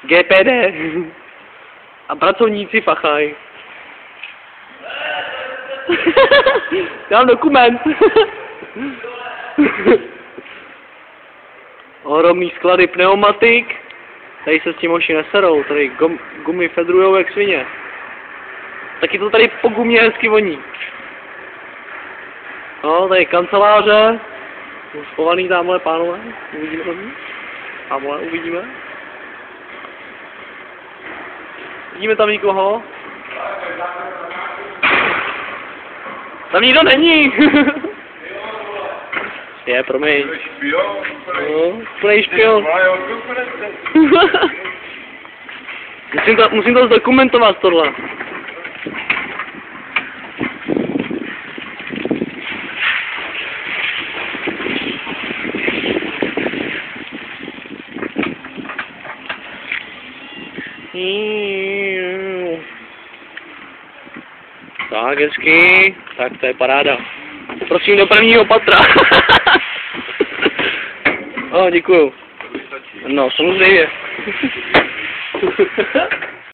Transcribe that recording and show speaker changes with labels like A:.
A: GPD. A pracovníci pachají. Já mám dokument. Ohromný sklady pneumatik. Tady se s tím hoši neserou. Tady gumy fedrujou jak svině. Taky to tady po gumě hezky voní. No, tady kanceláře. Schovaný tamhle pánové. Uvidíme to. Tamhle uvidíme. Vidíme tam nikoho? Tam nikdo není! Je, promiň. No, plnej špion. Musím to zdokumentovat tohle. Tak, hezky. Tak, to je paráda. Prosím do prvního patra. Děkuju. No, samozřejmě.